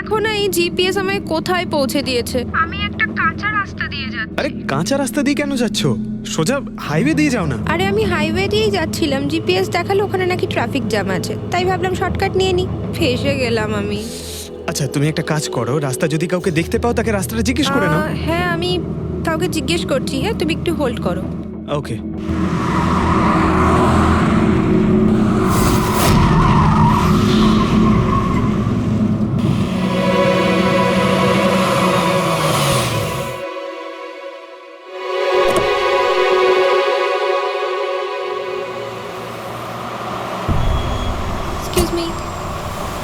দেখো না এই জিপিএস আমায় কোথায় পৌঁছে দিয়েছে। আমি একটা কাঁচা রাস্তা দিয়ে যাচ্ছি। আরে কাঁচা রাস্তা দিয়ে কেন যাচ্ছ? সোজা হাইওয়ে দিয়ে যাও না। আরে আমি হাইওয়ে দিয়েই যাচ্ছিলাম, জিপিএস দেখালো ওখানে নাকি ট্রাফিক জ্যাম আছে, তাই ভাবলাম শর্টকাট নিয়ে নি। ফেসে গেলাম আমি। আচ্ছা তুমি একটা কাজ করো, রাস্তা যদি কাউকে দেখতে পাও তাকে রাস্তাটা জিজ্ঞেস করে নাও। হ্যাঁ আমি কাউকে জিজ্ঞেস করছি। হ্যাঁ তুমি একটু হোল্ড করো। ওকে।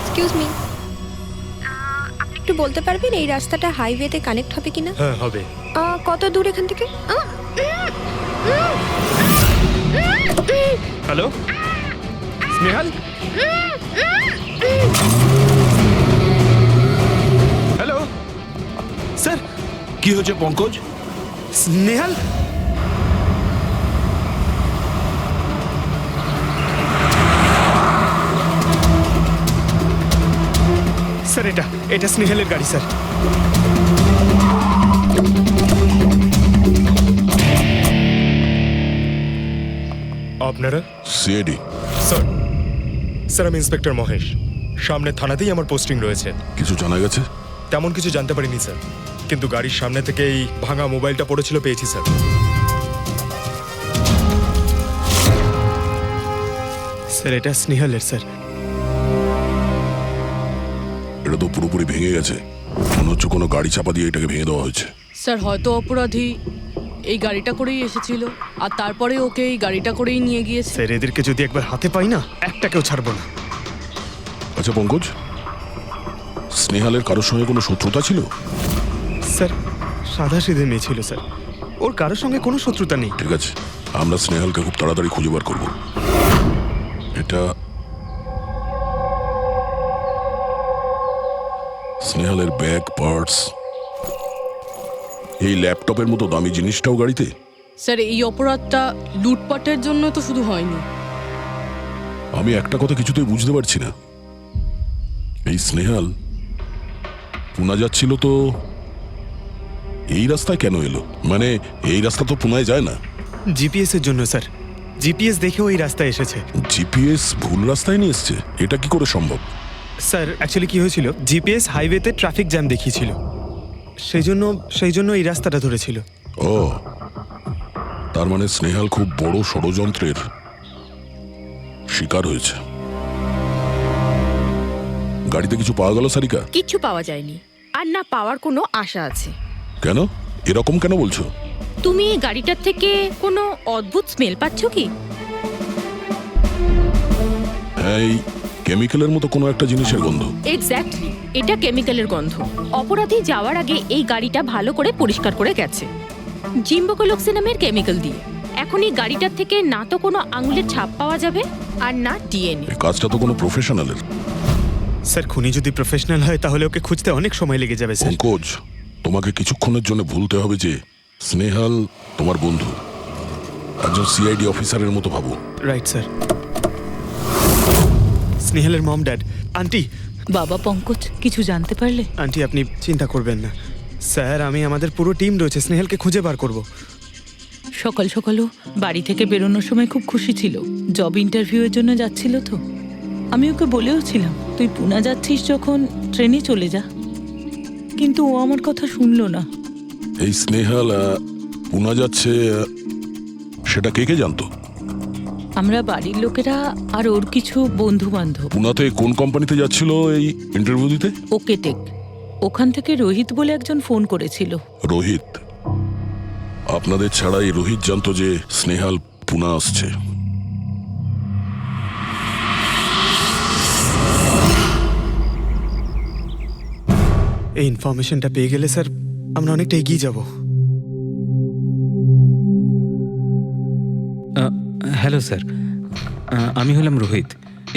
এক্সকিউজ মি, আপনি একটু বলতে পারবেন এই রাস্তাটা হাইওয়েতে কানেক্ট হবে কিনা? হ্যাঁ হবে। কত দূর এখান থেকে? হ্যালো স্নেহাল। Hello sir. কি হয়েছে পঙ্কজ? স্নেহাল স্যার, এটা স্নেহালের গাড়ি স্যার। আপনারা? সিআইডি। স্যার আমি ইন্সপেক্টর মহেশ। সামনে থানাতেই আমার পোস্টিং রয়েছে। কিছু জানা গেছে? তেমন কিছু জানতে পারিনি স্যার, কিন্তু গাড়ির সামনে থেকে এই ভাঙা মোবাইলটা পড়েছিল, পেয়েছি স্যার। স্যার এটা স্নেহালের স্যার। এটা তো পুরোপুরি ভেঙে গেছে, মনে হচ্ছে কোনো গাড়ি চাপা দিয়ে এটাকে ভেঙে দেওয়া হয়েছে। স্যার হয়তো অপরাধী এই গাড়িটা করেই এসেছিল আর তারপরে ওকে এই গাড়িটা করেই নিয়ে গিয়েছে। স্যার এদেরকে যদি একবার হাতে পাই না, একটাকেও ছাড়বো না। আচ্ছা পঙ্কজ, স্নেহালের কারোর সঙ্গে কোনো শত্রুতা ছিল? স্যার সাদা সিধে মেয়ে ছিল স্যার, ওর কারোর সঙ্গে কোনো শত্রুতা নেই। ঠিক আছে, আমরা স্নেহালকে খুব তাড়াতাড়ি খুঁজে বার করবো। এটা স্নেহালের ব্যাগ, পার্টস, এই ল্যাপটপের মতো দামি জিনিসটাও গাড়িতে। স্যার এই অপরাধটা লুটপাটের জন্য তো শুধু হয়নি। আমি একটা কথা কিছুতেই বুঝতে পারছি না, এই স্নেহাল পুনা যাচ্ছিল তো এই রাস্তায় কেন এলো? মানে এই রাস্তা তো পুনায় যায় না। জিপিএস এর জন্য স্যার, জিপিএস দেখেও এই রাস্তায় এসেছে। জিপিএস ভুল রাস্তায় নিয়ে এসছে, এটা কি করে সম্ভব? স্যার অ্যাকচুয়ালি কি হয়েছিল, জিপিএস হাইওয়েতে ট্রাফিক জ্যাম দেখিয়েছিল, সেই জন্য এই রাস্তাটা ধরেছিল। ও, তার মানে স্নেহাল খুব বড় ষড়যন্ত্রের শিকার হয়েছে। গাড়িতে কিছু পাওয়া গেল সারিকা? কিচ্ছু পাওয়া যায়নি, আর না পাওয়ার কোনো আশা আছে। কেন এরকম কেন বলছো? তুমি এই গাড়িটার থেকে কোনো অদ্ভুত স্মেল পাচ্ছ কি? এই কেমিক্যালের মতো কোনো একটা জিনিসের গন্ধ। এক্স্যাক্টলি, এটা কেমিক্যালের গন্ধ। অপরাধী যাওয়ার আগে এই গাড়িটা ভালো করে পরিষ্কার করে গেছে জিম্বোকোলক্সি নামের কেমিক্যাল দিয়ে। এখন এই গাড়িটার থেকে না তো কোনো আঙুলের ছাপ পাওয়া যাবে আর না ডিএনএ। এই কাজটা তো কোনো প্রফেশনালের। স্যার খুনি যদি প্রফেশনাল হয় তাহলে ওকে খুঁজতে অনেক সময় লেগে যাবে স্যার। পঙ্কজ, তোমাকে কিছুক্ষণের জন্য ভুলতে হবে যে স্নেহাল তোমার বন্ধু, একজন সিআইডি অফিসারের মতো ভাবো। Right sir. স্নেহালের মম, ড্যাড, আন্টি। বাবা পঙ্কজ, কিছু জানতে পারলে? আন্টি আপনি চিন্তা করবেন না স্যার, আমি আমাদের পুরো টিম রয়েছে, স্নেহালকে খুঁজে বার করব। সকাল সকালও বাড়ি থেকে বেরোনোর সময় খুব খুশি ছিল, জব ইন্টারভিউয়ের জন্য যাচ্ছিল তো। আমি ওকে বলেও ছিলাম তুই পুনা যাচ্ছিস যখন ট্রেনে চলে যা, কিন্তু ও আমার কথা শুনলো না। এই স্নেহাল পুনা যাচ্ছে সেটা কে কে জানতো? আমরা বাড়ির লোকেরা আর ওর কিছু বন্ধু বান্ধব। পুনাতে কোন কোম্পানিতে যাচ্ছিল এই ইন্টারভিউ দিতে? Okay take. ওখান থেকে রোহিত বলে একজন ফোন করেছিল। রোহিত? আপনাদের ছাড়া এই রোহিত জানতো যে স্নেহাল পুনা আসছে? এই ইনফরমেশনটা পেয়ে গেলে স্যার আমরা অনেকটা এগিয়ে যাব। হ্যালো স্যার, আমি হলাম রোহিত,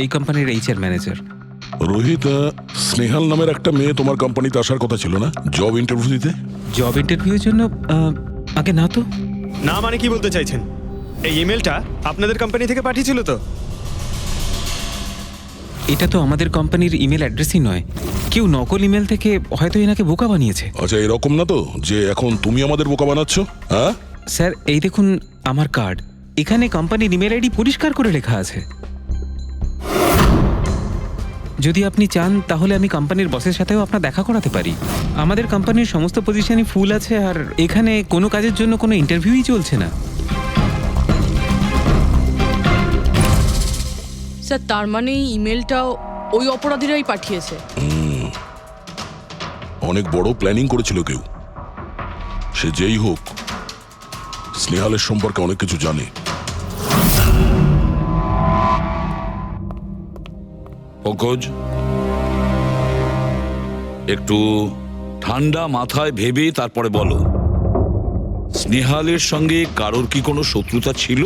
এই কোম্পানির এইচআর ম্যানেজার। রোহিত, স্নেহাল নামের একটা মেয়ে তোমার কোম্পানিতে আসার কথা ছিল না জব ইন্টারভিউ দিতে? জব ইন্টারভিউর জন্য? আগে না তো। না মানে কি বলতে চাইছেন? এই ইমেলটা আপনাদের কোম্পানি থেকে পাঠিয়েছিল তো? এটা তো আমাদের কোম্পানির ইমেল অ্যাড্রেসই নয়। কেউ নকল ইমেল থেকে হয়তো এনাকে বোকা বানিয়েছে। আচ্ছা, এরকম না তো যে এখন তুমি আমাদের বোকা বানাচ্ছ? হ্যাঁ, স্যার এই দেখুন আমার কার্ড, এখানে কোম্পানির ইমেল আইডি পরিষ্কার করে লেখা আছে। যদি আপনি চান তাহলে আমি কোম্পানির বসের সাথেও আপনার দেখা করাতে পারি। আমাদের কোম্পানির সমস্ত পজিশনই ফুল আছে, আর এখানে কোনো কাজের জন্য কোনো ইন্টারভিউই চলছে না। স্যার তার মানে এই ইমেলটাও ওই অপরাধীরাই পাঠিয়েছে। অনেক বড় প্ল্যানিং করেছিল কেউ। সে যেই হোক, স্নেহালের সম্পর্কে অনেক কিছু জানে। পঙ্কজ, একটু ঠান্ডা মাথায় ভেবে তারপরে বলো, স্নেহালের সঙ্গে কারোর কি কোনো শত্রুতা ছিল?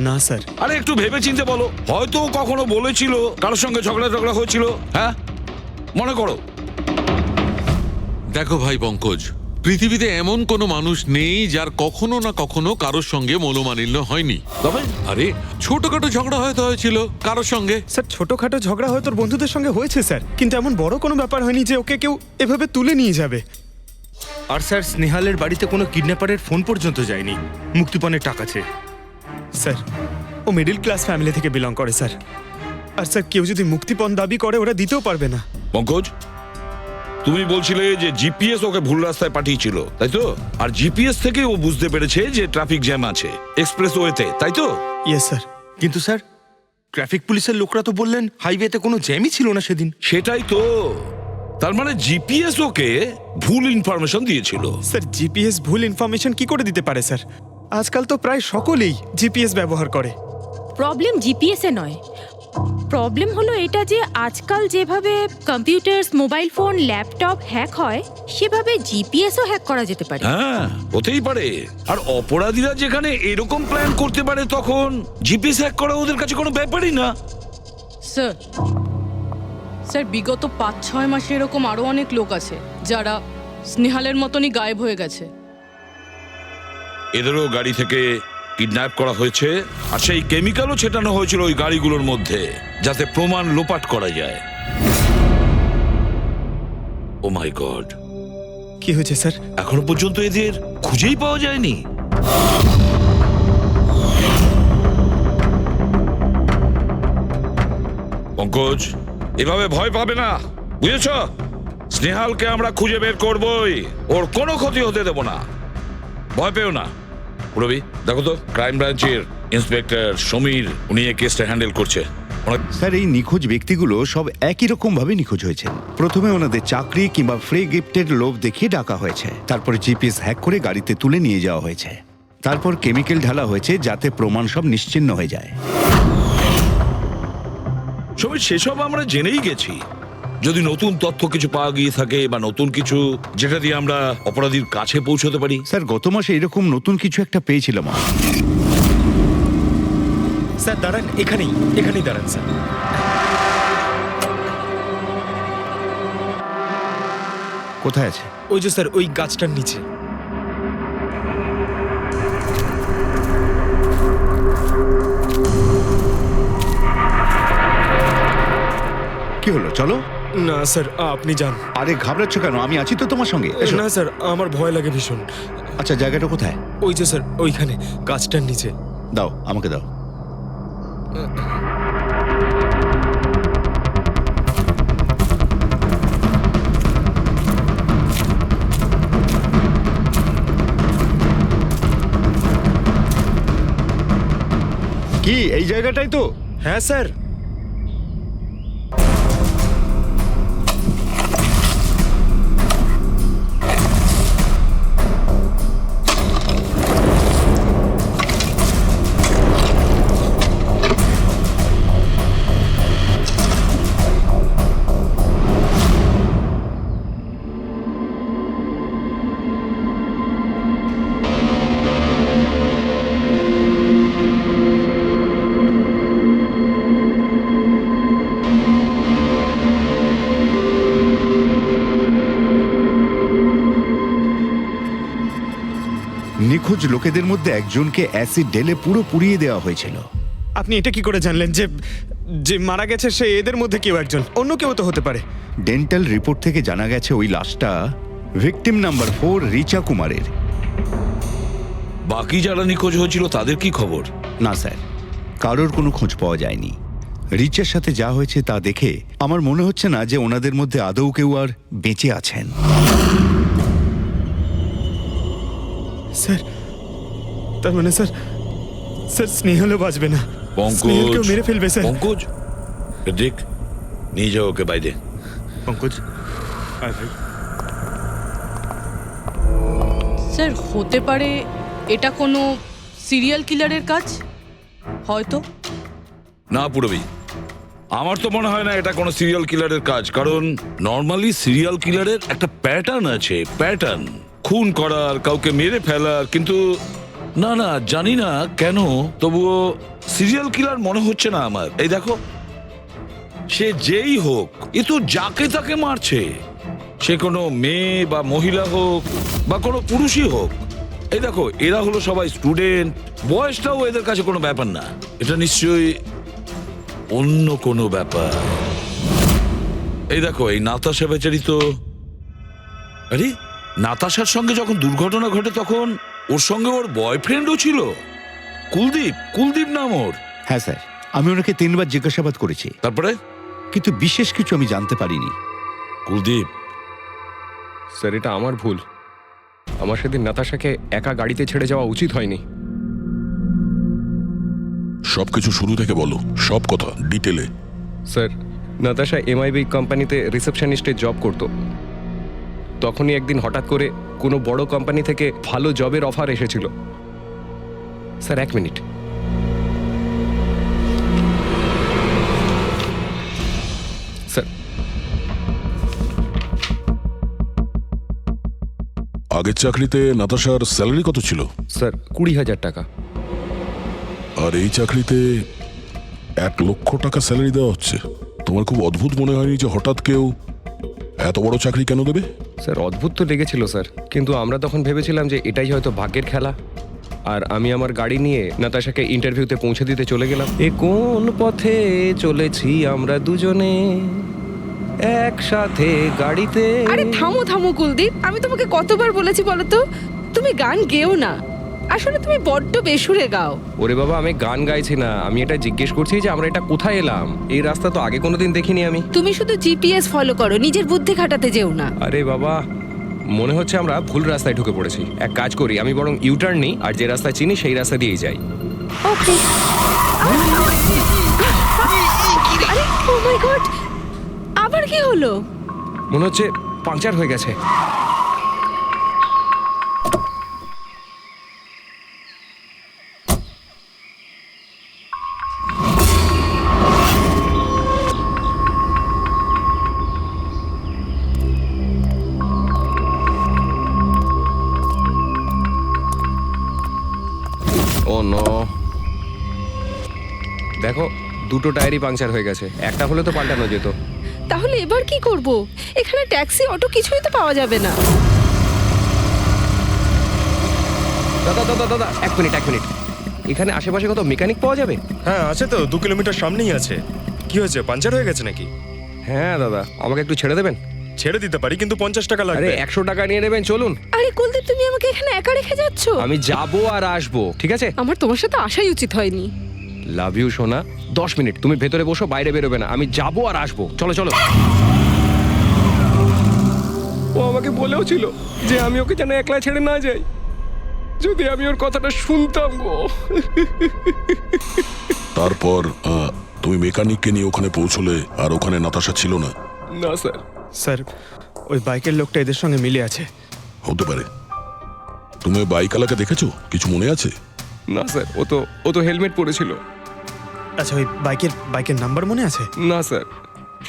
না স্যার। আরে একটু ভেবে চিন্তে বলো, হয়তো কখনো বলেছিল কারোর সঙ্গে ঝগড়া হয়েছিল। হ্যাঁ, মনে করো। দেখো ভাই পঙ্কজ, পৃথিবীতে এমন কোনো মানুষ নেই যার কখনো না কখনো কারোর সঙ্গে মনোমালিন্য হয়নি। তবে আরে ছোটখাটো ঝগড়া হয়তো হয়েছিল কারোর সঙ্গে। স্যার ছোটখাটো ঝগড়া হয়তো ওর বন্ধুদের সঙ্গে হয়েছে স্যার, কিন্তু এমন বড় কোনো ব্যাপার হয়নি যে ওকে কেউ এভাবে তুলে নিয়ে যাবে। আর স্যার, স্নেহালের বাড়িতে কোনো কিডন্যাপারের ফোন পর্যন্ত যায়নি মুক্তিপণের টাকা চেয়ে। স্যার ও মিডল ক্লাস ফ্যামিলি থেকে বিলং করে স্যার। আর স্যার কেউ যদি মুক্তিপণ দাবি করে ওরা দিতেও পারবে না। পঙ্কজ, তুমি বলছিলে যে জিপিএস ওকে ভুল রাস্তায় পাঠিয়েছিল, তাই তো? আর জিপিএস থেকে ও বুঝতে পেরেছে যে ট্রাফিক জ্যাম আছে এক্সপ্রেসওয়েতে, তাই তো? Yes sir. কিন্তু স্যার, ট্রাফিক পুলিশের লোকরা তো বললেন হাইওয়েতে কোনো জ্যামই ছিল না সেদিন। সেটাই তো। তার মানে জিপিএস ওকে ভুল ইনফরমেশন দিয়েছিল। স্যার জিপিএস ভুল ইনফরমেশন কি করে দিতে পারে স্যার? আজকাল তো প্রায় সকলেই জিপিএস ব্যবহার করে। প্রবলেম জিপিএসে নয়, প্রবলেম হলো এটা যে আজকাল যেভাবে computers, mobile phone, laptop hack হয়, সেভাবে জিপিএসও হ্যাক করা যেতে পারে। হ্যাঁ, হতেই পারে। আর অপরাধীরা যেখানে এরকম প্ল্যান করতে পারে, তখন জিপিএস হ্যাক করা ওদের কাছে কোনো ব্যাপারই না। স্যার স্যার বিগত 5-6 মাসে এরকম আরো অনেক লোক আছে যারা স্নেহালের মতনই গায়েব হয়ে গেছে। এদেরও গাড়ি থেকে কিডন্যাপ করা হয়েছে, আর সেই কেমিক্যালও ছেটানো হয়েছিল ওই গাড়িগুলোর মধ্যে, যাতে প্রমাণ লোপাট করা যায়। ও মাই গড, কি হয়েছে স্যার? এখনো পর্যন্ত এদের খুঁজেই পাওয়া যায়নি। পঙ্কজ, এভাবে ভয় পাবে না, বুঝেছ? স্নেহালকে আমরা খুঁজে বের করবই, ওর কোনো ক্ষতি হতে দেব না, ভয় পেও না। রবি, দেখো তো ক্রাইম ব্রাঞ্চের ইন্সপেক্টর সমীর, উনি এই কেসটা হ্যান্ডেল করছে। স্যার, এই নিখোঁজ ব্যক্তিগুলো সব একই রকম ভাবে নিখোঁজ হয়েছে। প্রথমে ওনাদের চাকরি কিংবা ফ্রি গিফটের লোভ দেখিয়ে ডাকা হয়েছে, তারপরে জিপিএস হ্যাক করে গাড়িতে তুলে নিয়ে যাওয়া হয়েছে, তারপর কেমিক্যাল ঢালা হয়েছে যাতে প্রমাণ সব নিশ্চিহ্ন হয়ে যায়। সমীর, সেসব আমরা জেনেই গেছি। যদি নতুন তথ্য কিছু পাওয়া গিয়ে থাকে বা নতুন কিছু যেটা দিয়ে আমরা অপরাধীর কাছে পৌঁছতে পারি। স্যার, গত মাসে এরকম নতুন কিছু একটা পেয়েছিলাম। স্যার দাঁড়ান, এখানেই দাঁড়ান স্যার। কোথায় আছে? ওই যে স্যার, ওই গাছটার নিচে। কি হলো, চলো। না স্যার, আপনি যান। আরে ঘাবড়াচ্ছ কেন? আমি আছি তো তোমার সঙ্গে, এসো। না স্যার, আমার ভয় লাগে ভীষণ। আচ্ছা, জায়গাটা কোথায়? ওই যে স্যার, ওইখানে গাছটার নিচে। দাও, আমাকে দাও। কি এই জায়গাটাই তো? হ্যাঁ স্যার। নিখোঁজ লোকেদের মধ্যে একজনকে অ্যাসিড ঢেলে পুরো পুড়িয়ে দেওয়া হয়েছিল। আপনি এটা কি করে জানলেন যে যে মারা গেছে সে এদের মধ্যে কেউ একজন, অন্য কেউ তো হতে পারে। ডেন্টাল রিপোর্ট থেকে জানা গেছে ওই লাশটা ভিকটিম নাম্বার 4 রিচা কুমারের। বাকি যারা নিখোঁজ হয়েছিল তাদের কি খবর? না স্যার, কারোর কোনো খোঁজ পাওয়া যায়নি। রিচার সাথে যা হয়েছে তা দেখে আমার মনে হচ্ছে না যে ওনাদের মধ্যে আদৌ কেউ আর বেঁচে আছেন। স্যার, তার মানে স্যার স্নেহালও বাঁচবে না, স্নেহালকেও মেরে ফেলবে স্যার। পঙ্কজ, দেখ, নিয়ে যাও ওকে বাইরে। পঙ্কজ, আয় ভাই। স্যার হতে পারে এটা কোনো সিরিয়াল কিলারের কাজ, হয়তো। না পুরবি, আমার তো মনে হয় না এটা কোনো সিরিয়াল কিলারের কাজ, কারণ নর্মালি সিরিয়াল কিলারের একটা প্যাটার্ন আছে, প্যাটার্ন খুন করার, কাউকে মেরে ফেলার। কিন্তু না না, জানি না কেন, তবুও সিরিয়াল কিলার মনে হচ্ছে না আমার। এই দেখো, সে যেই হোক, এ তো যাকে তাকে মারছে, সে কোনো মেয়ে বা মহিলা হোক বা কোনো পুরুষই হোক। এই দেখো, এরা হলো সবাই স্টুডেন্ট, বয়সটাও এদের কাছে কোনো ব্যাপার না। এটা নিশ্চয়ই অন্য কোনো ব্যাপার। এই দেখো, এই নাতাশা বেচারি তো, আরে নাতাশার সঙ্গে যখন দুর্ঘটনা ঘটে তখন ওর সঙ্গে ওর বয়ফ্রেন্ডও ছিল, কুলদীপ, কুলদীপ নাম ওর। হ্যাঁ স্যার, আমি ওনাকে 3 বার জিজ্ঞাসাবাদ করেছি, তারপরে কিন্তু বিশেষ কিছু আমি জানতে পারিনি। কুলদীপ, স্যার এটা আমার ভুল, আমার সেদিন নাতাশাকে একা গাড়িতে ছেড়ে যাওয়া উচিত হয়নি। সবকিছু শুরু থেকে বলো, সব কথা ডিটেলে। স্যার, নাতাশা MIB কোম্পানিতে রিসেপশনিস্টের জব করত। তখনই একদিন হঠাৎ করে কোনো বড় কোম্পানি থেকে ভালো জবের অফার এসেছিল। Sir 1 minute. স্যার, আগের চাকরিতে নাতাশার স্যালারি কত ছিল? স্যার 20,000 টাকা। আর এই চাকরিতে 1 লক্ষ টাকা স্যালারি দেওয়া হচ্ছে। তোমার খুব অদ্ভুত মনে হয়নি যে হঠাৎ কেউ এত বড় চাকরি কেন দেবে? স্যার অদ্ভুত তো লেগেছিল স্যার, কিন্তু আমরা তখন ভেবেছিলাম যে এটাই হয়তো ভাগ্যের খেলা। আর আমি আমার গাড়ি নিয়ে নাতাশাকে ইন্টারভিউতে পৌঁছে দিতে চলে গেলাম। এ কোন পথে চলেছি আমরা দুজনে একসাথে গাড়িতে। আরে থামো থামো কুলদীপ, আমি তোমাকে কতবার বলেছি বলো তো, তুমি গান গেও না, আসলে তুমি বড্ড বেসুরে গাও। ওরে বাবা, আমি গান গাইছি না, আমি এটা জিজ্ঞেস করছি যে আমরা এটা কোথায় এলাম। এই রাস্তা তো আগে কোনোদিন দেখিনি আমি। তুমি শুধু জিপিএস ফলো করো, নিজের বুদ্ধি খাটাতে যেও না। আরে বাবা, মনে হচ্ছে আমরা ভুল রাস্তায় ঢুকে পড়েছি। এক কাজ করি, আমি বরং ইউটার্ন নিই, আর যে রাস্তা চিনি সেই রাস্তা দিয়েই যাই। ওকে। আরে ও মাই গড, আবার কি হলো? মনে হচ্ছে পাংচার হয়ে গেছে। ও নো, দেখো দুটো টায়ারই পাংচার হয়ে গেছে, একটা হলে তো পাল্টানো যেত। তাহলে এবার কি করব? এখানে ট্যাক্সি, অটো কিছুই তো পাওয়া যাবে না। দাদা দাদা দাদা, 1 মিনিট 1 মিনিট, এখানে আশেপাশে কত মেকানিক পাওয়া যাবে? হ্যাঁ আছে তো, 2 কিলোমিটার সামনেই আছে। কি হয়েছে, পাঞ্চার হয়ে গেছে নাকি? হ্যাঁ দাদা, আমাকে একটু ছেড়ে দেবেন? ছেড়ে দিতে পারি, কিন্তু 50 টাকা আরে লাগবে। 100 টাকা নিয়ে নেবেন, চলুন। আরে কুলদীপ, তুমি আমাকে এখানে একা রেখে যাচ্ছ? আমি যাবো আর আসবো, ঠিক আছে? আমার তোমার সাথে আসাই উচিত হয়নি। লাভ ইউ সোনা। 10 মিনিট তুমি ভেতরে বসো, বাইরে বেরোবে না, আমি যাবো আর আসবো। চলো চলো। ও আমাকে বলেও ছিল যে আমি ওকে যেন একলা ছেড়ে না যাই। যদি আমি ওর কথাটা শুনতাম গো। তারপর তুমি মেকানিককে নিয়ে ওখানে পৌঁছলে, আর ওখানে নাতাশা ছিল না? না স্যার। স্যার, ওই বাইকের লোকটা এদের সঙ্গে মিলে আছে। হতে পারে। তুমি বাইকওয়ালাকে দেখেছো? কিছু মনে আছে? না স্যার, ও তো হেলমেট পরেছিল। আচ্ছা, ওই বাইকের নাম্বার মনে আছে? না স্যার,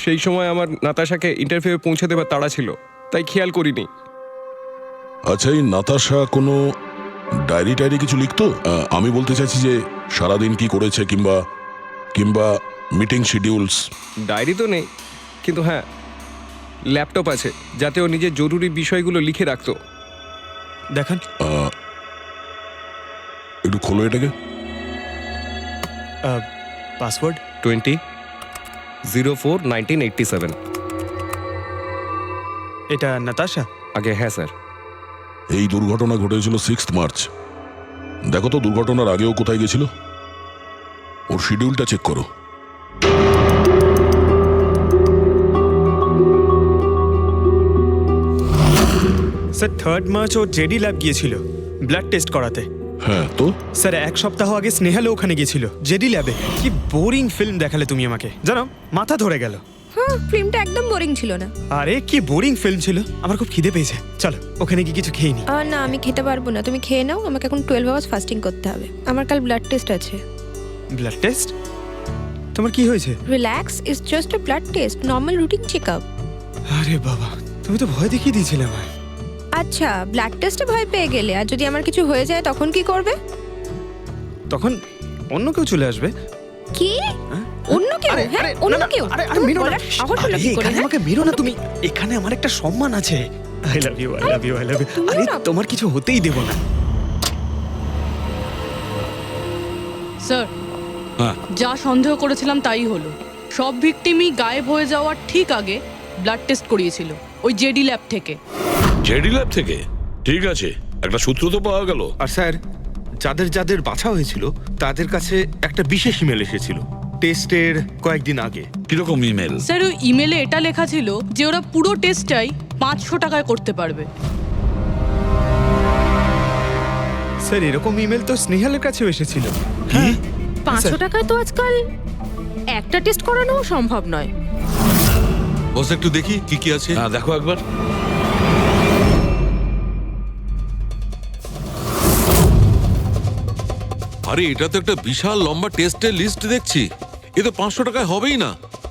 সেই সময় আমার নাতাশাকে ইন্টারভিউ পৌঁছে দেবার তাড়া ছিল, তাই খেয়াল করিনি। আচ্ছা, এই নাতাশা কোনো ডায়েরি টায়েরি কিছু লিখতো? আমি বলতে চাইছি যে সারাদিন কি করেছে, কিংবা মিটিং শিডিউলস। ডায়েরি তো নেই, কিন্তু হ্যাঁ ল্যাপটপ আছে, যাতে ও নিজের জরুরি বিষয়গুলো লিখে রাখতো। দেখান। একটু খোলো এটাকে। পাসওয়ার্ড 20 04/1987। এটা নাতাশা? আগে হ্যাঁ স্যার। এই দুর্ঘটনা ঘটেছিল 6 মার্চ। দেখো তো দুর্ঘটনার আগেও কোথায় গেছিল, ওর শিডিউলটা চেক করো। স্যার 3rd মার্চ ও জেডি ল্যাব গিয়েছিল ব্লাড টেস্ট করাতে। হ্যাঁ তো স্যার 1 সপ্তাহ আগে স্নেহালও ওখানে গিয়েছিল জেডি ল্যাবে। কি বোরিং ফিল্ম দেখালে তুমি আমাকে, জানো মাথা ধরে গেল। হ্যাঁ, ফিল্মটা একদম বোরিং ছিল না। আরে কি বোরিং ফিল্ম ছিল, আমার খুব খিদে পেয়েছে, চলো ওখানে গিয়ে কিছু খেয়ে নি। না, আমি খেতে পারবো না, তুমি খেয়ে নাও, আমাকে এখন 12 আওয়ার্স ফাস্টিং করতে হবে, আমার কাল ব্লাড টেস্ট আছে। Blood test? তোমার কি হয়েছে? Relax, it's just a blood test, normal routine checkup. আরে বাবা, তুমি তো ভয় দেখিয়ে দিয়েছিলে আমায়। আচ্ছা, ব্লাড টেস্টে ভয় পেয়ে গেলে, আর যদি আমার কিছু হয়ে যায় তখন কি করবে? তখন অন্য কেউ চলে আসবে। কি? অন্য কেউ? হ্যাঁ, অন্য কেউ? আরে মেরো না, সাহস হলো কি করে? আমাকে মেরো না তুমি, এখানে আমার একটা সম্মান আছে। I love you, I love you, I love you. আরে তোমার কিছু হতেই দেব না। স্যার, হ্যাঁ। যা সন্দেহ করেছিলাম তাই হলো। সব ভিকটিমই গায়েব হয়ে যাওয়ার ঠিক আগে ব্লাড টেস্ট করিয়েছিল ওই জেডি ল্যাব থেকে। জেডি ল্যাব থেকে? ঠিক আছে, একটা সূত্র তো পাওয়া গেল। আর স্যার, যাদের যাদের বাছা হয়েছিল তাদের কাছে একটা বিশেষ ইমেল এসেছিল টেস্টের কয়েকদিন আগে। কিরকম ইমেল? স্যার, ওই ইমেলে এটা লেখা ছিল যে ওরা পুরো টেস্টটাই 500 টাকায় করতে পারবে। স্যার এরকম ইমেল তো স্নেহালের কাছেও এসেছিল। কি? 500 টাকায় তো আজকাল একটা টেস্ট করানোও সম্ভব নয়। বস একটু দেখি কি কি আছে। হ্যাঁ দেখো একবার। আরে এটা তো একটা বিশাল লম্বা টেস্টের লিস্ট দেখছি। এ তো 500 টাকায় হবেই না,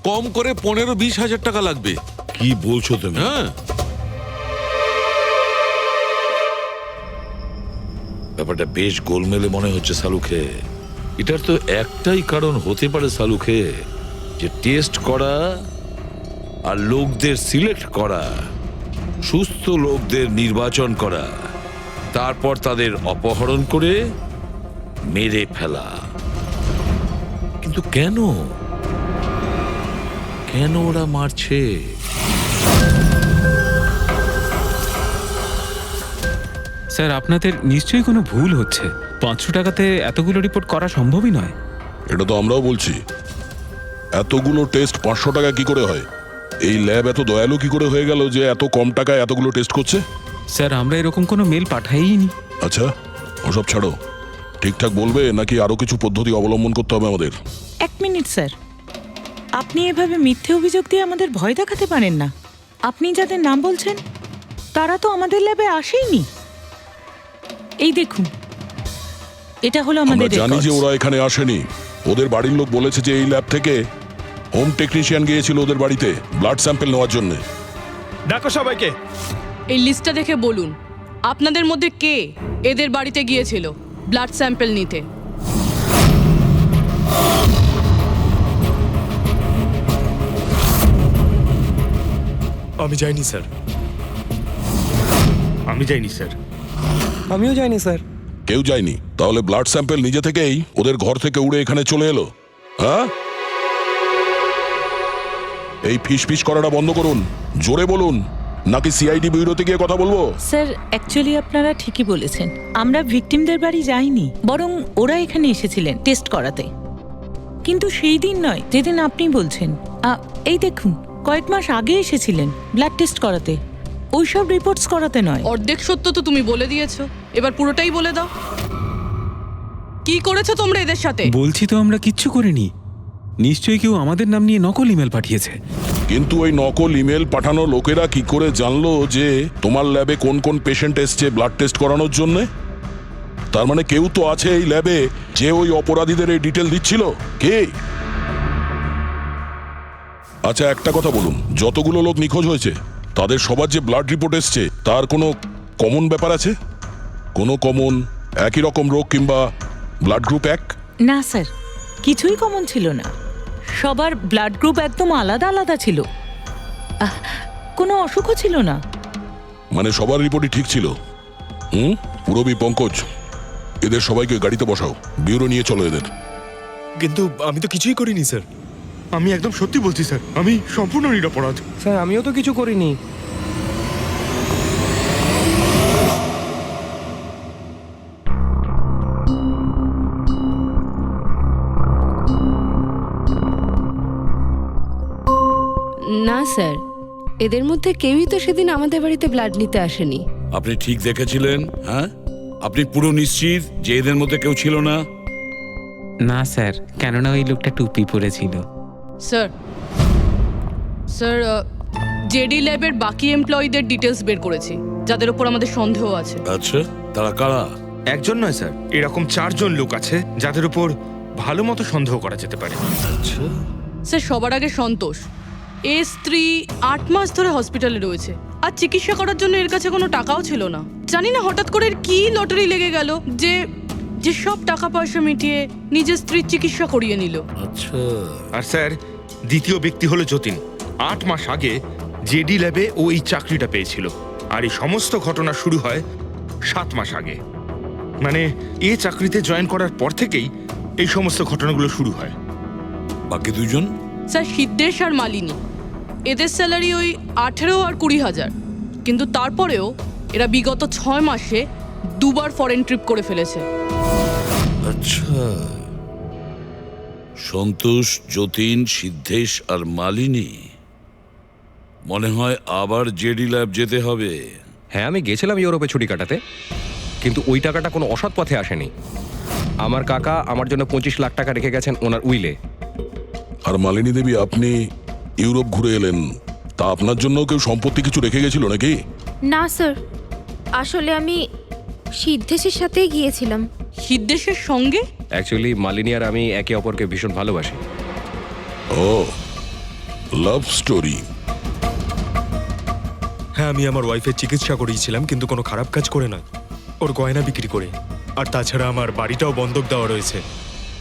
কম করে 15-20 হাজার টাকা লাগবে। কি বলছো তুমি? হ্যাঁ, ব্যাপারটা বেশ গোলমেলে মনে হচ্ছে সালুখে। এটার তো একটাই কারণ হতে পারে সালুখে, যে টেস্ট করা আর লোকদের সিলেক্ট করা, সুস্থ লোকদের নির্বাচন করা, তারপর তাদের অপহরণ করে মেরে ফেলা। কিন্তু কেন কেন ওরা মারছে? স্যার আপনাদের নিশ্চয়ই কোনো ভুল হচ্ছে। 500 টাকাতে এতগুলো রিপোর্ট করা সম্ভবই নয়। এটা তো আমরাও বলছি, এতগুলো টেস্ট 500 টাকা কি করে হয়? এই ল্যাব এত দয়ালু কি করে হয়ে গেল যে এত কম টাকায় এতগুলো টেস্ট করছে? স্যার আমরা এরকম কোনো মেল পাঠাইনি। আচ্ছা ওসব ছাড়ো, ঠিকঠাক বলবে নাকি আরো কিছু পদ্ধতি অবলম্বন করতে হবে আমাদের? 1 মিনিট স্যার, আপনি এভাবে মিথ্যে অভিযোগ দিয়ে আমাদের ভয় দেখাতে পারেন না। আপনি যাদের নাম বলছেন তারা তো আমাদের ল্যাবে আসেইনি। এই দেখুন, এটা হলো আমরা আমাদের জানি যে রেকর্ডস। ওরা এখানে আসেনি। ওদের বাড়ির লোক বলেছে যে এই ল্যাব থেকে হোম টেকনিশিয়ান গিয়েছিল ওদের বাড়িতে ব্লাড স্যাম্পল নেওয়ার জন্য। ডাকো সবাইকে। এই লিস্টটা দেখে বলুন, আপনাদের মধ্যে কে এদের বাড়িতে গিয়েছিল ব্লাড স্যাম্পল নিতে? আমি যাইনি স্যার। আমি যাইনি স্যার। আমিও যাইনি স্যার। কেউ যায়নি? তাহলে ব্লাড স্যাম্পল নিজে থেকেই ওদের ঘর থেকে উড়ে এখানে চলে এলো? হ্যাঁ, এই ফিস ফিস করাটা বন্ধ করুন, জোরে বলুন, নাকি সিআইডি ব্যুরোতে গিয়ে কথা বলবো? স্যার অ্যাকচুয়ালি আপনারা ঠিকই বলেছেন, আমরা ভিকটিমদের বাড়ি যাইনি, বরং ওরা এখানে এসেছিলেন টেস্ট করাতে। কিন্তু সেই দিন নয় যেদিন আপনি বলছেন। এই দেখুন, কয়েক মাস আগে এসেছিলেন ব্লাড টেস্ট করাতে, ওইসব রিপোর্টস করাতে নয়। অর্ধেক সত্য তো তুমি বলে দিয়েছো, এবার পুরোটাই বলে দাও। কি করেছো তোমরা এদের সাথে? বলছি তো আমরা কিচ্ছু করিনি। নিশ্চয়ই কেউ আমাদের নাম নিয়ে নকল ইমেল পাঠিয়েছে। কিন্তু ওই নকল ইমেল পাঠানো লোকেরা কি করে জানলো যে তোমার ল্যাবে কোন কোন পেশেন্ট এসছে ব্লাড টেস্ট করানোর জন্য? তার মানে কেউ তো আছে এই ল্যাবে যে ওই অপরাধীদের এই ডিটেল দিচ্ছিল। কে? আচ্ছা একটা কথা বলুন, যতগুলো লোক নিখোঁজ হয়েছে তাদের সবার যে ব্লাড রিপোর্ট এসছে তার কোনো কমন ব্যাপার আছে? কোনো কমন একই রকম রোগ কিংবা ব্লাড গ্রুপ এক? না স্যার, কিছুই কমন ছিল না। সবার ব্লাড গ্রুপ একদম আলাদা আলাদা ছিল, কোনো অসুখও ছিল না। মানে সবার রিপোর্টই ঠিক ছিল? পুরবী, পঙ্কজ, এদের সবাইকে গাড়িতে বসাও, ব্যুরো নিয়ে চলো এদের। কিন্তু আমি তো কিছুই করিনি স্যার। আমি একদম সত্যি বলছি স্যার, আমি সম্পূর্ণ নিরপরাধ। স্যার আমিও তো কিছু করিনি। না স্যার, এদের মধ্যে কেউই তো সেদিন আমাদের বাড়িতে ব্লাড নিতে আসেনি। আপনি ঠিক দেখেছিলেন? হ্যাঁ, আপনি পুরো নিশ্চিত যে এদের মধ্যে কেউ ছিল না? না স্যার, কেননা ওই লোকটা টুপি পরেছিল। স্যার স্যার জেডি ল্যাবের বাকি এমপ্লয়ীদের ডিটেলস বের করেছি, যাদের উপর আমাদের সন্দেহ আছে। আচ্ছা, তারা কারা? একজন নয় স্যার, এরকম 4 জন লোক আছে যাদের উপর ভালো মতো সন্দেহ করা যেতে পারে। আচ্ছা, স্যার সবার আগে সন্তোষ, এর স্ত্রী 8 মাস ধরে হসপিটালে রয়েছে, আর চিকিৎসা করার জন্য এর কাছে কোনো টাকাও ছিল না। জানি না হঠাৎ করে এর কি লটারি লেগে গেল যে যে সব টাকা পয়সা মিটিয়ে নিজের স্ত্রীর চিকিৎসা করিয়ে নিল। আচ্ছা। আর স্যার দ্বিতীয় ব্যক্তি হলো যতীন। 8 মাস আগে জেডি ল্যাবে ও এই চাকরিটা পেয়েছিল, আর এই সমস্ত ঘটনা শুরু হয় 7 মাস আগে। মানে এই চাকরিতে জয়েন করার পর থেকেই এই সমস্ত ঘটনাগুলো শুরু হয়। বাকি দুজন? স্যার সিদ্ধেশ আর মালিনী, এদের স্যালারি ওই 18 আর 20,000, কিন্তু তারপরেও এরা বিগত 6 মাসে 2 বার ফরেন ট্রিপ করে ফেলেছে। আচ্ছা, সন্তোষ, যতীন, সিদ্ধেশ আর মালিনী। মনে হয় আবার জেডি ল্যাব যেতে হবে। হ্যাঁ আমি গেছিলাম ইউরোপে ছুটি কাটাতে, কিন্তু ওই টাকাটা কোনো অসৎ পথে আসেনি। আমার কাকা আমার জন্য 25 লাখ টাকা রেখে গেছেন ওনার উইলে। আর মালিনী দেবী, আপনি ইউরোপ ঘুরে এলেন, তা আপনার জন্য কেউ সম্পত্তি কিছু রেখে গেছিল নাকি? না স্যার, আসলে আমি সিদ্ধেশের সাথেই গিয়েছিলাম। সিদ্ধেশের সঙ্গে? অ্যাকচুয়ালি মালিনী আর আমি একে অপরকে ভীষণ ভালোবাসি। ও, লাভ স্টোরি। হ্যাঁ, আমি আমার ওয়াইফের চিকিৎসা করিয়েছিলাম, কিন্তু কোনো খারাপ কাজ করে নয়, ওর গয়না বিক্রি করে। আর তাছাড়া আমার বাড়িটাও বন্ধক দেওয়া রয়েছে।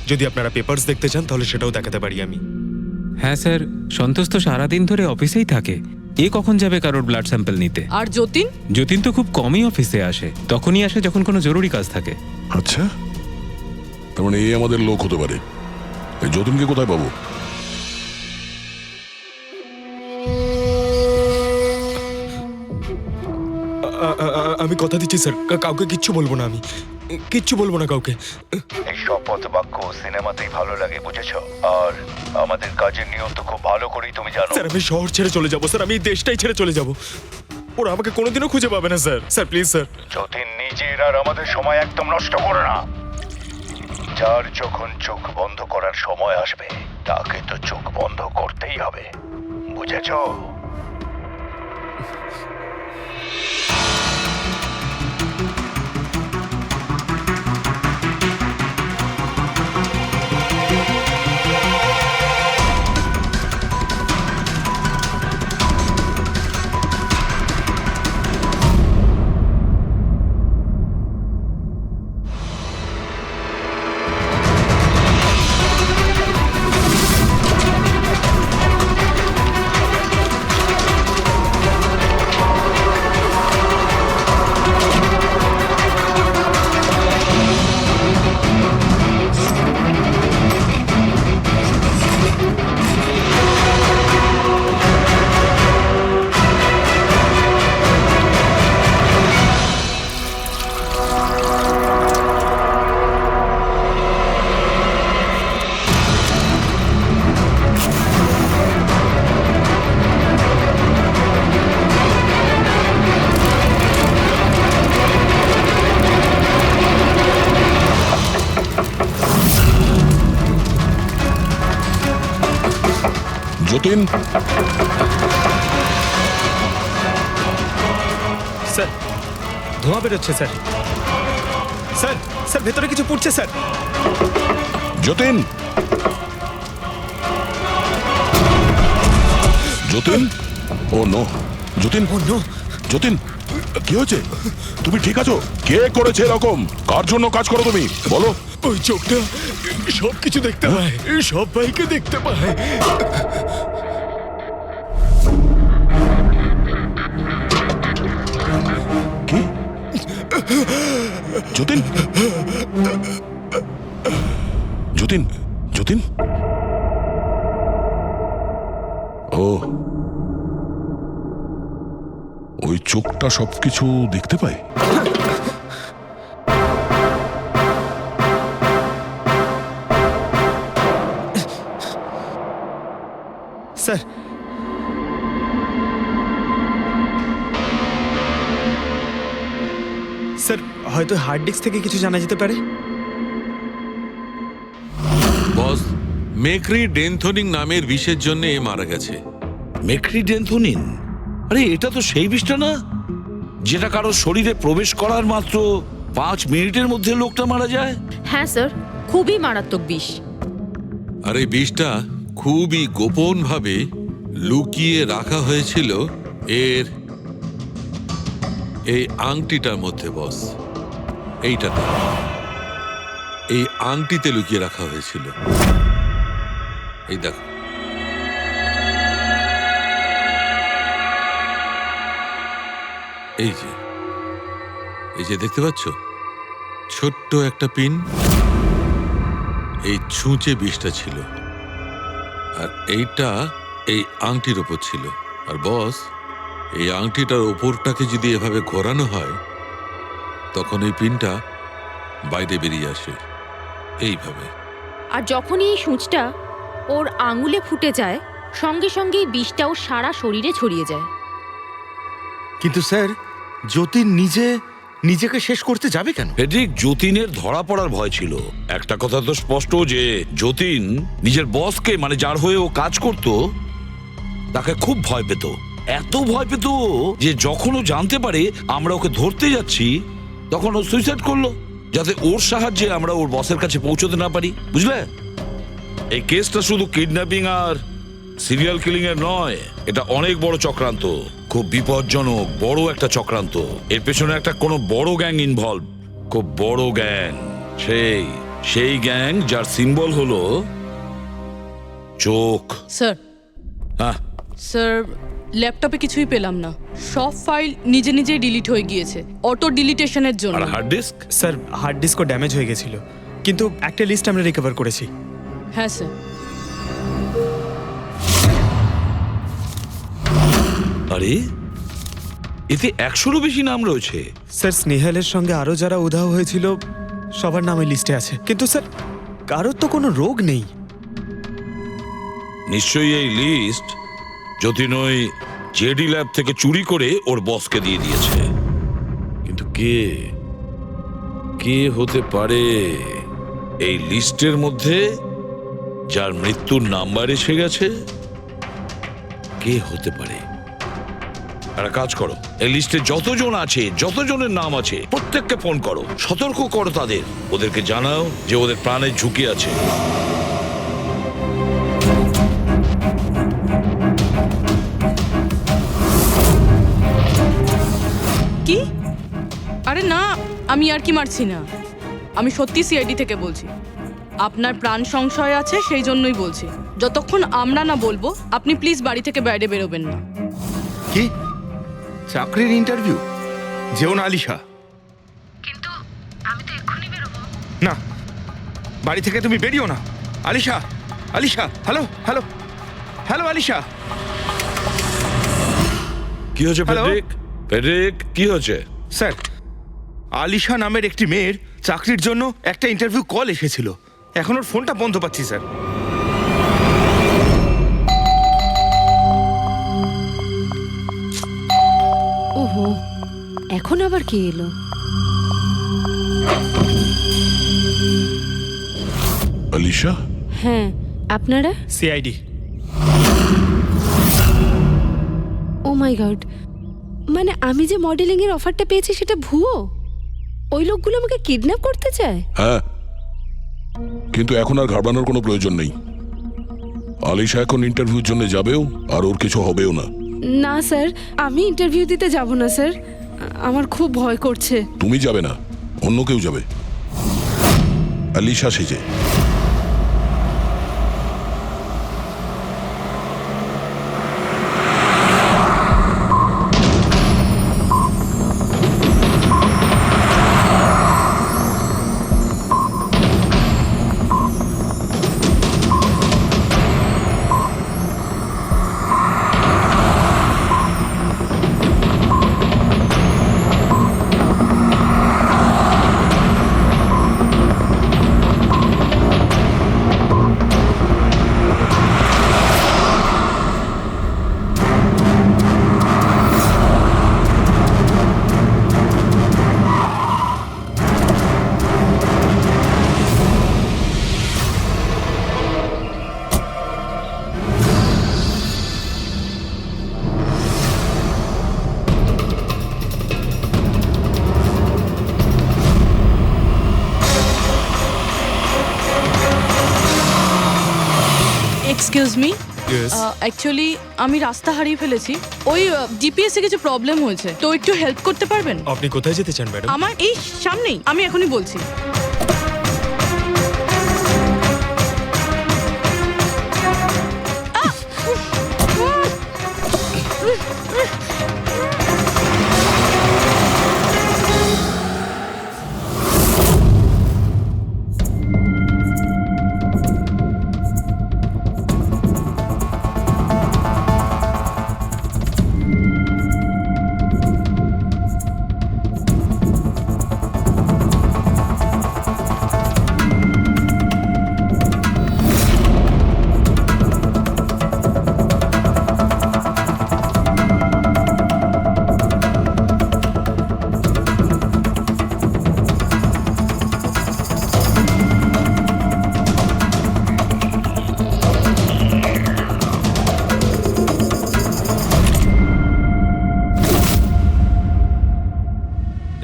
যদি আপনারা পেপারস দেখতে চান তাহলে সেটাও দেখাতে পারি আমি। হ্যাঁ স্যার, সন্তোষ তো সারাদিন ধরে অফিসেই থাকে, এ কখন যাবে কারোর ব্লাড স্যাম্পল নিতে? আর যতীন? যতীন তো খুব কমই অফিসে আসে, তখনই আসে যখন কোনো জরুরি কাজ থাকে। আচ্ছা, তার মানে এই আমাদের লোক হতে পারে। এই যতীনকে কোথায় পাবো? আমি কথা দিচ্ছি স্যার, কাউকে কিচ্ছু বলবো না, আমি কিচ্ছু বলবো না কাউকে। এই শপথ বাক্য সিনেমাতেই ভালো লাগে, বুঝেছো? আর আমাদের কাজের নিয়ম তো খুব ভালো করেই তুমি জানো। স্যার আমি শহর ছেড়ে চলে যাবো স্যার, আমি এই দেশটাই ছেড়ে চলে যাবো। ওরা আমাকে কোনোদিনও খুঁজে পাবে না sir. Sir please sir. Jatin, নিজের আর আমাদের সময় একদম নষ্ট করো না। যার যখন চোখ বন্ধ করার সময় আসবে তাকে তো চোখ বন্ধ করতেই হবে, বুঝেছো? যতীন, স্যার ধোঁয়া বেরোচ্ছে স্যার। স্যার স্যার ভেতরে কিছু পড়ছে স্যার। যতীন, যতীন, ও নো, যতীন, ও নো, যতীন, কি হয়েছে? তুমি ঠিক আছো? কে করেছে এরকম? কার জন্য কাজ করো তুমি, বলো? ওই চোখটা সব কিছু দেখতে পায়, সব ভাইকে দেখতে পায়। কি? যতীন, যতীন, যতীন, চোখটা সবকিছু দেখতে পায়? স্যার, স্যার হয়তো হার্ড ডিস্ক থেকে কিছু জানা যেতে পারে। বস, মেক্রি ডেনথোনিং নামের বিষের জন্য এ মারা গেছে। মেক্রি ডেনথোনিন? আরে এটা তো সেই বিষটা না যেটা কারো শরীরে প্রবেশ করার মাত্র 5 মিনিটের মধ্যে লোকটা মারা যায়? হ্যাঁ স্যার, খুবই মারাত্মক বিষ। আর এই বিষটা খুবই গোপনভাবে লুকিয়ে রাখা হয়েছিল এর এই আংটিটার মধ্যে। বস, এইটাতে, এই আংটিতে লুকিয়ে রাখা হয়েছিল। এই দেখো, এই যে দেখতে পাচ্ছ ছোট্ট একটা পিন, এই ছুঁচে বিষটা ছিল, আর এইটা এই আংটির ওপর ছিল। আর বস, এই আংটিটার ওপরটাকে যদি এভাবে ঘোরানো হয় তখন এই পিনটা বাইরে বেরিয়ে আসে এইভাবে। আর যখনই এই সূঁচটা ওর আঙুলে ফুটে যায়, সঙ্গে সঙ্গে বিষটাও সারা শরীরে ছড়িয়ে যায়। কিন্তু স্যার, যতীন নিজেকে শেষ করতে যাবে কেন? ফেডরিক, যতীনের ধরা পড়ার ভয় ছিল। একটা কথা তো স্পষ্ট যে যতীন নিজের বসকে, মানে যার হয়ে ও কাজ করত, তাকে খুব ভয় পেত। এত ভয় পেত যে যখন ও জানতে পারে আমরা ওকে ধরতে যাচ্ছি, তখন ও সুইসাইড করলো, যাতে ওর সাহায্যে আমরা ওর বসের কাছে পৌঁছতে না পারি। বুঝলে, এই কেসটা শুধু কিডন্যাপিং আর সিরিয়াল কিলিং এর নয়, এটা অনেক বড় চক্রান্ত, খুব বিপজ্জনক বড় একটা চক্রান্ত। এর পেছনে একটা কোনো বড় গ্যাং ইনভলভ, খুব বড় গ্যাং। সেই গ্যাং যার সিম্বল হলো চোখ। স্যার, হ্যাঁ স্যার, ল্যাপটপে কিছুই পেলাম না। সব ফাইল নিজে নিজেই ডিলিট হয়ে গিয়েছে অটো ডিলিটেশনের জন্য। আর হার্ড ডিস্ক? স্যার, হার্ড ডিস্কও ড্যামেজ হয়ে গেছিল, কিন্তু একটা লিস্ট আমরা রিকভার করেছি। হ্যাঁ স্যার। আরে এতে 100-রও বেশি নাম রয়েছে। স্যার, স্নেহালের সঙ্গে আরো যারা উধাও হয়েছিল সবার নাম ওই লিস্টে আছে, কিন্তু স্যার কারোর তো কোনো রোগ নেই। নিশ্চয়ই এই লিস্ট যতীন ওই জেডি ল্যাব থেকে চুরি করে ওর বসকে দিয়ে দিয়েছে। কিন্তু কে হতে পারে এই লিস্টের মধ্যে যার মৃত্যুর নাম্বার এসে গেছে? কে হতে পারে? একটা কাজ করো, এই লিস্টে যতজন আছে, যতজনের নাম আছে, প্রত্যেককে ফোন করো, সতর্ক করো তাদের, ওদেরকে জানাও যে ওদের প্রাণের ঝুঁকি আছে। কি? আরে না, আমি আর কি মারছি না। আমি সত্যি সিআইডি থেকে বলছি। আপনার প্রাণ সংশয় আছে, সেই জন্যই বলছি। যতক্ষণ আমরা না বলবো, আপনি প্লিজ বাড়ি থেকে বাইরে বেরোবেন না। কি চাকরির ইন্টারভিউ? যেও না আলিশা। কিন্তু আমি তো এক্ষুনি বেরোবো। না, বাড়ি থেকে তুমি বেরিও না। Alisha, Alisha, hello hello hello Alisha. কি হয়েছে ফেডরিক? ফেডরিক, কি হয়েছে? স্যার, আলিশা নামের একটি মেয়ের চাকরির জন্য একটা ইন্টারভিউ কল এসেছিল। এখন ওর ফোনটা বন্ধ পাচ্ছি স্যার। ওহো, এখন আবার কে এলো? আলিশা? হ্যাঁ, আপনারা? সিআইডি। ও মাই গড, মানে আমি যে মডেলিং এর অফারটা পেয়েছি সেটা ভুয়ো? ওই লোকগুলো আমাকে কিডন্যাপ করতে চায়? হ্যাঁ, কিন্তু এখন আর ঘাবড়ানোর কোনো প্রয়োজন নেই। আলিশা এখন ইন্টারভিউর জন্য যাবেও, আর ওর কিছু হবেও না। না স্যার, আমি ইন্টারভিউ দিতে যাব না স্যার, আমার খুব ভয় করছে। তুমি যাবে না, অন্য কেউ যাবে, আলিশা সেজে। এক্সকিউজ মি, ইয়েস অ্যাকচুয়ালি আমি রাস্তা হারিয়ে ফেলেছি। ওই জিপিএস এ কিছু প্রবলেম হয়েছে, তো একটু হেল্প করতে পারবেন? আপনি কোথায় যেতে চান ম্যাডাম? আমার এই সামনেই, আমি এখনই বলছি।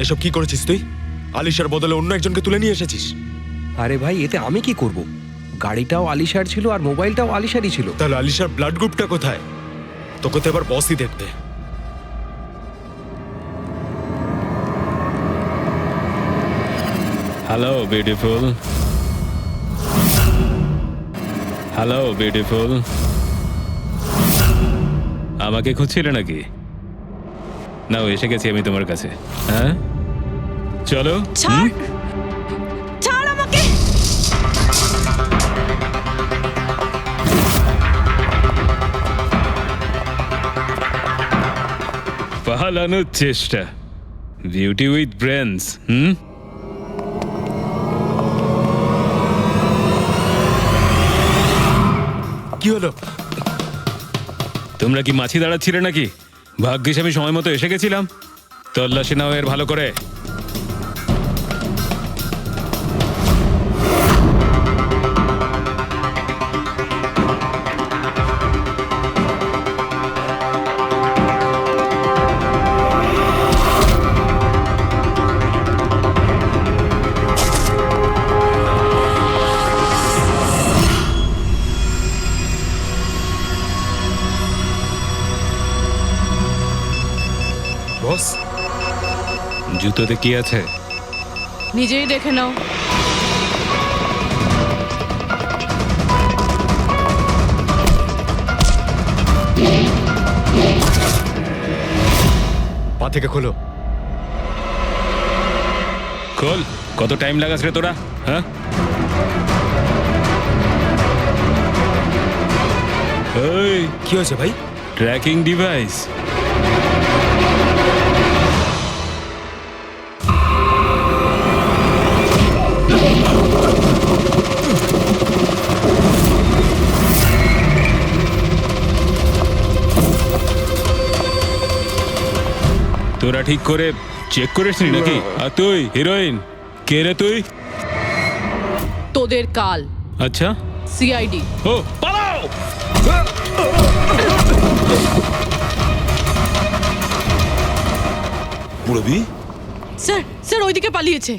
এসব কি করেছিস তুই? আলিশার বদলে অন্য একজনকে তুলে নিয়ে এসেছিস। আরে ভাই, এতে আমি কি করব? গাড়িটাও আলিশার ছিল আর মোবাইলটাও আলিশারই ছিল। তাহলে আলিশার ব্লাড গ্রুপটা কোথায়? তোকে তো এবার বসই দেখবে। হ্যালো বিউটিফুল, হ্যালো বিউটিফুল, আমাকে খুঁজছিলে নাকি? নাও এসে গেছি আমি তোমার কাছে। হ্যাঁ চলো। ছাড়, ছাড় আমাকে। পালানোর চেষ্টা, বিউটি উইথ ব্রেনস। কি হলো? তোমরা কি মাছি দাঁড়াচ্ছিলে নাকি? ভাগ্যিস আমি সময় মতো এসে গেছিলাম। তল্লাশি নাও এর ভালো করে। বস, জুতোতে কি আছে? নিজেই দেখে নাও। পা থেকে খোলো। খোল। কত টাইম লাগাস রে তোরা? হ্যাঁ এই কি হয়েছে ভাই? Tracking device. তোরা ঠিক করে চেক করিসনি নাকি? আর তুই হিরোইন, কে রে তুই? তোদের কাল। আচ্ছা, সিআইডি। ও পালাও। পুরবি, স্যার, স্যার ওইদিকে পালিয়েছে।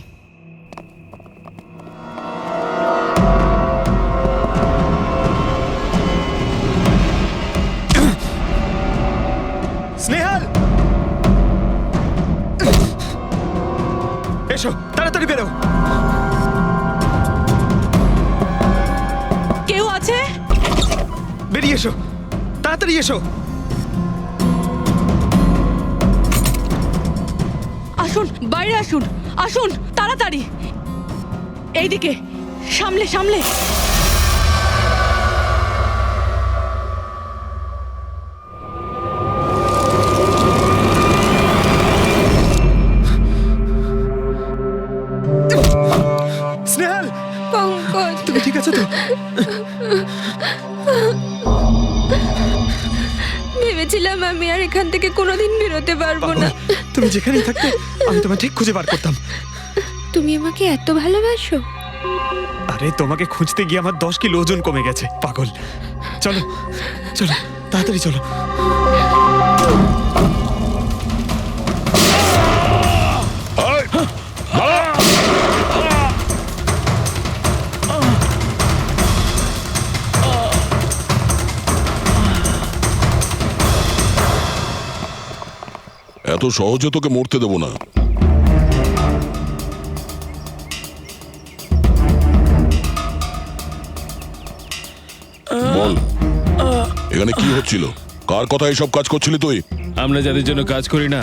স্নেহাল, এসো তাড়াতাড়ি বেরো। কেউ আছে? বেরিয়ে এসো, তাড়াতাড়ি এসো। আসুন, বাইরে আসুন, আসুন তাড়াতাড়ি। এইদিকে, সামলে সামলে। স্নেহাল, পঙ্কজ, তুমি ঠিক আছো তো? ভেবেছিলাম আমি আর এখান থেকে কোনোদিন বেরোতে পারবো না। তুমি যেখানেই থাকতে আমি তোমায় ঠিক খুঁজে বার করতাম। তুমি আমাকে এত ভালোবাসো? আরে তোমাকে খুঁজতে গিয়ে আমার 10 কিলো ওজন কমে গেছে, পাগল। চলো চলো, তাড়াতাড়ি চলো। এত সহজে তোকে মরতে দেবো না। বল, এখানে কি হচ্ছিল? কার কথা এসব কাজ করছিলি তুই? আমরা যাদের জন্য কাজ করি না,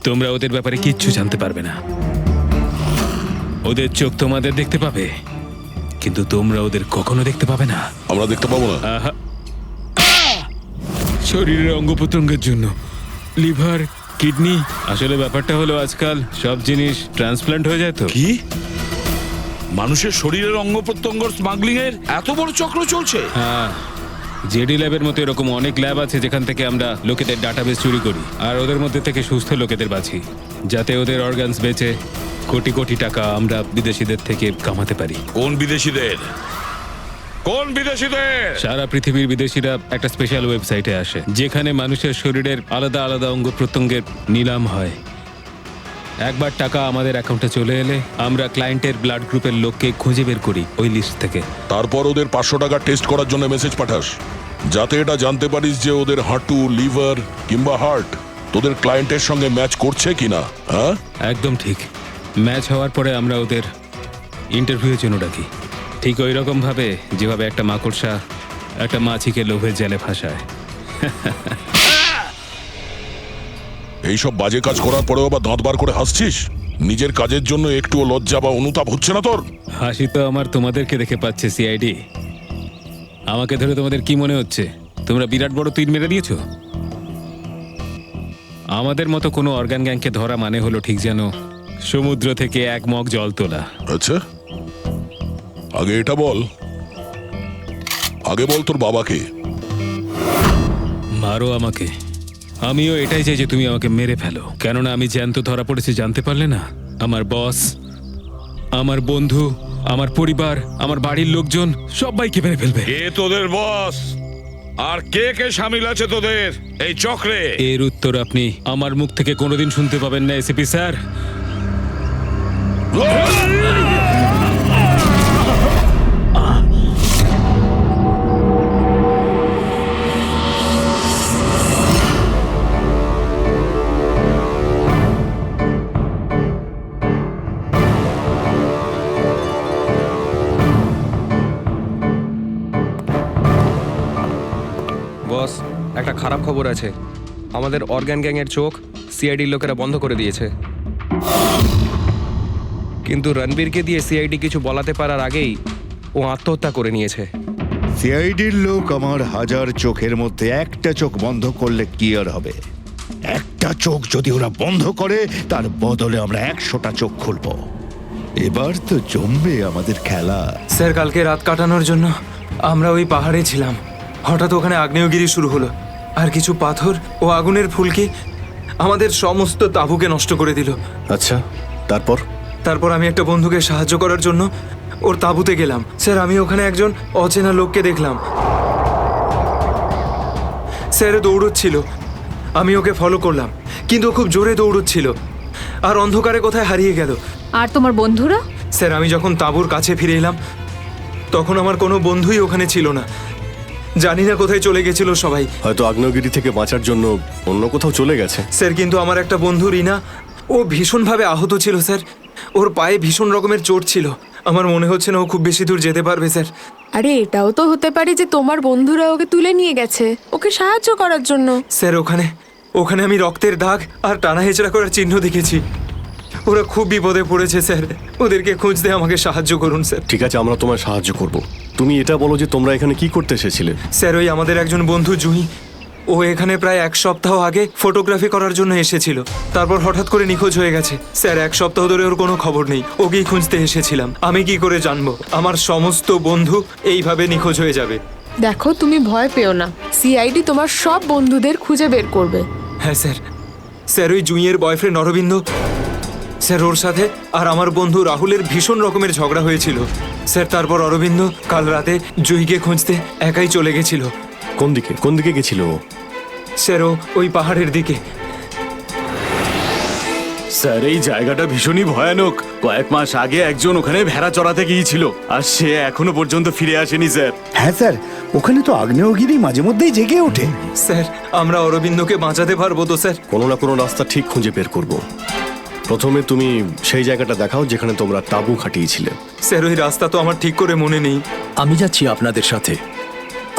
তোমরা ওদের ব্যাপারে কিচ্ছু জানতে পারবে না। ওদের চোখ তোমাদের দেখতে পাবে, কিন্তু তোমরা ওদের কখনো দেখতে পাবে না। আমরা দেখতে পাবো না? আহা! শরীরের অঙ্গ প্রত্যঙ্গের জন্য লিভার, কিডনি, আসলে ব্যাপারটা হলো আজকাল সব জিনিস ট্রান্সপ্লান্ট হয়ে যায় তো। কি মানুষের শরীরের অঙ্গ প্রত্যঙ্গ স্মাগলিং এর এত বড় চক্র চলছে? হ্যাঁ, জেডি ল্যাবের মতো এরকম অনেক ল্যাব আছে যেখান থেকে আমরা লোকেদের ডাটাবেস চুরি করি আর ওদের মধ্যে থেকে সুস্থ লোকেদের বাছি, যাতে ওদের অর্গানস বেচে কোটি কোটি টাকা আমরা বিদেশিদের থেকে কামাতে পারি। কোন বিদেশিদের? কোন বিদেশিদের? সারা পৃথিবীর বিদেশিরা একটা স্পেশাল ওয়েবসাইটে আসে যেখানে মানুষের শরীরের আলাদা আলাদা অঙ্গ প্রত্যঙ্গের নিলাম হয়। একবার টাকা আমাদের অ্যাকাউন্টে চলে এলে আমরা ক্লায়েন্টের ব্লাড গ্রুপের লোককে খুঁজে বের করি ওই লিস্ট থেকে। তারপর ওদের 500 টাকা টেস্ট করার জন্য মেসেজ পাঠাস, যাতে এটা জানতে পারিস যে ওদের হাঁটু, লিভার কিংবা হার্ট তোদের ক্লায়েন্টের সঙ্গে ম্যাচ করছে কিনা। হ্যাঁ, একদম ঠিক। ম্যাচ হওয়ার পরে আমরা ওদের ইন্টারভিউয়ের জন্য ডাকি, ঠিক ওই রকম ভাবে যেভাবে একটা মাকড়সা একটা মাছিকে লোভের জালে ফাঁসায়। এইসব বাজে কাজ করার পরেও আবার দাঁত বার করে হাসছিস? নিজের কাজের জন্য একটুও লজ্জা বা অনুতাপ হচ্ছে না তোর? হাসি তো আমার তোমাদেরকে দেখে পাচ্ছে সিআইডি। আমাকে ধরে তোমাদের কি মনে হচ্ছে তোমরা বিরাট বড় তীর মেরে দিয়েছো? আমাদের মতো কোনো অর্গান গ্যাংকে ধরা মানে হলো ঠিক যেন সমুদ্র থেকে এক মগ জল তোলা। আচ্ছা, আগে এটা বল, আগে বল তোর বাবাকে। মারো আমাকে, আমিও এটাই চাই যে তুমি আমাকে মেরে ফেলো, কেননা আমি জ্যান্ত ধরা পড়েছি জানতে পারলে না? আমার বস, আমার বন্ধু, আমার পরিবার, আমার বাড়ির লোকজন সবাইকে মেরে ফেলবে। কে তোদের বস আর কে কে শামিল আছে তোদের এই চক্রে? এর উত্তর আপনি আমার মুখ থেকে কোনোদিন শুনতে পাবেন না এসিপি স্যার। বস, একটা খারাপ খবর আছে। আমাদের অর্গান গ্যাংয়ের চোখ সিআইডির লোকেরা বন্ধ করে দিয়েছে। কিন্তু রণবীরকে দিয়ে সিআইডি কিছু বলাতে পারার আগেই ও আত্মহত্যা করে নিয়েছে। সিআইডির লোক আমার 1000 চোখের মধ্যে একটা চোখ বন্ধ করলে কি আর হবে? একটা চোখ যদি ওরা বন্ধ করে তার বদলে আমরা 100টা চোখ খুলবো। এবার তো জমবে আমাদের খেলা। স্যার, কালকে রাত কাটানোর জন্য আমরা ওই পাহাড়ে ছিলাম। হঠাৎ ওখানে আগ্নেয়গিরি শুরু হলো, আর কিছু পাথর ও আগুনের ফুলকি আমাদের সমস্ত তাঁবুকে নষ্ট করে দিল। আচ্ছা, তারপর? তারপর আমি একটা বন্ধুকে সাহায্য করার জন্য ওর তাঁবুতে গেলাম। স্যার, আমি ওখানে একজন অচেনা লোককে দেখলাম। স্যার, দৌড়চ্ছিল। আমি ওকে ফলো করলাম, কিন্তু ও খুব জোরে দৌড়চ্ছিল আর অন্ধকারে কোথায় হারিয়ে গেল। আর তোমার বন্ধুরা? স্যার, আমি যখন তাঁবুর কাছে ফিরে এলাম তখন আমার কোনো বন্ধুই ওখানে ছিল না। জানি না কোথায় চলে গেছিল সবাই। হয়তো আগ্নেয়গিরি থেকে বাঁচার জন্য অন্য কোথাও চলে গেছে। স্যার, কিন্তু আমার একটা বন্ধু রিনা, ও ভীষণভাবে আহত ছিল স্যার। ওর পায়ে ভীষণ রকমের চোট ছিল। আমার মনে হচ্ছে না ও খুব বেশি দূর যেতে পারবে স্যার। আরে এটাও তো হতে পারে যে তোমার বন্ধুরা ওকে তুলে নিয়ে গেছে ওকে সাহায্য করার জন্য। স্যার, ওখানে আমি রক্তের দাগ আর টানা হেঁচড়া করার চিহ্ন দেখেছি। ওরা খুব বিপদে পড়েছে স্যার। ওদেরকে খুঁজতে আমাকে সাহায্য করুন স্যার। ঠিক আছে, আমরা তোমায় সাহায্য করব। তুমি এটা বলো যে তোমরা এখানে কি করতে এসেছিলে? স্যার, ওই আমাদের একজন বন্ধু জুহি, ও এখানে প্রায় 1 সপ্তাহ আগে ফটোগ্রাফি করার জন্য এসেছিল। তারপর হঠাৎ করে নিখোঁজ হয়ে গেছে স্যার। 1 সপ্তাহ ধরে ওর কোনো খবর নেই। ওকেই খুঁজতে এসেছিলাম। আমি কি করে জানবো আমার সমস্ত বন্ধু এইভাবে নিখোঁজ হয়ে যাবে? দেখো, তুমি ভয় পেও না, সিআইডি তোমার সব বন্ধুদের খুঁজে বের করবে। হ্যাঁ স্যার। স্যার, ওই জুঁইয়ের বয়ফ্রেন্ড অরবিন্দ স্যার, ওর সাথে আর আমার বন্ধু রাহুলের ভীষণ রকমের ঝগড়া হয়েছিল স্যার। তারপর অরবিন্দ কাল রাতে জুঁইকে খুঁজতে একাই চলে গেছিল। কোন দিকে গেছিল ও? স্যার, ও ওই পাহাড়ের দিকে। স্যার এই জায়গাটা ভীষণই ভয়ানক। কয়েক মাস আগে একজন ওখানে ভেড়া চড়াতে গিয়েছিল আর সে এখনো পর্যন্ত ফিরে আসেনি স্যার। হ্যাঁ স্যার, ওখানে তো আগ্নেয়গিরি মাঝে মধ্যেই জেগে ওঠে। স্যার আমরা অরবিন্দকে বাঁচাতে পারবো তো স্যার? কোনো না কোনো রাস্তা ঠিক খুঁজে বের করব। প্রথমে তুমি সেই জায়গাটা দেখাও যেখানে তোমরা তাঁবু খাটিয়েছিলে। স্যার ওই রাস্তা তো আমার ঠিক করে মনে নেই। আমি যাচ্ছি আপনাদের সাথে।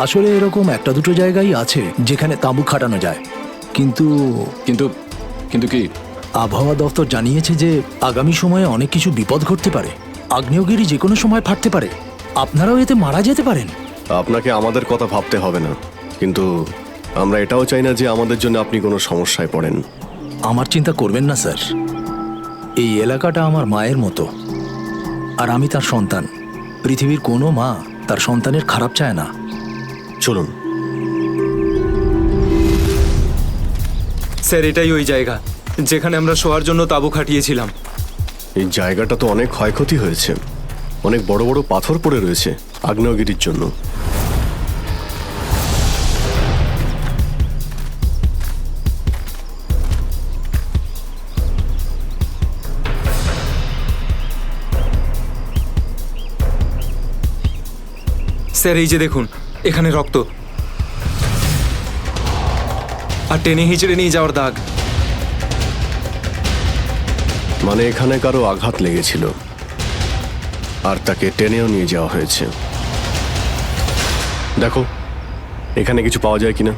আসলে এরকম একটা দুটো জায়গায় আছে যেখানে তাঁবু খাটানো যায়, কিন্তু কিন্তু কিন্তু কি? আবহাওয়া দপ্তর জানিয়েছে যে আগামী সময়ে অনেক কিছু বিপদ ঘটতে পারে। আগ্নেয়গিরি যে কোনো সময় ফাটতে পারে, আপনারাও এতে মারা যেতে পারেন। আপনাকে আমাদের কথা ভাবতে হবে না, কিন্তু আমরা এটাও চাই না যে আমাদের জন্য আপনি কোনো সমস্যায় পড়েন। আমার চিন্তা করবেন না স্যার, এই এলাকাটা আমার মায়ের মতো, আর আমি তার সন্তান। পৃথিবীর কোনো মা তার সন্তানের খারাপ চায় না। চলুন। স্যার এটাই ওই জায়গা যেখানে আমরা শোয়ার জন্য তাঁবু খাটিয়েছিলাম। এই জায়গাটা তো অনেক ক্ষয়ক্ষতি হয়েছে, অনেক বড় বড় পাথর পড়ে রয়েছে আগ্নেয়গিরির জন্য। স্যার এই যে দেখুন, এখানে রক্ত আর টেনে হিঁচড়ে নিয়ে যাওয়ার দাগ। মানে এখানে কারো আঘাত লেগেছিল আর তাকে টেনেও নিয়ে যাওয়া হয়েছে। দেখো এখানে কিছু পাওয়া যায় কিনা।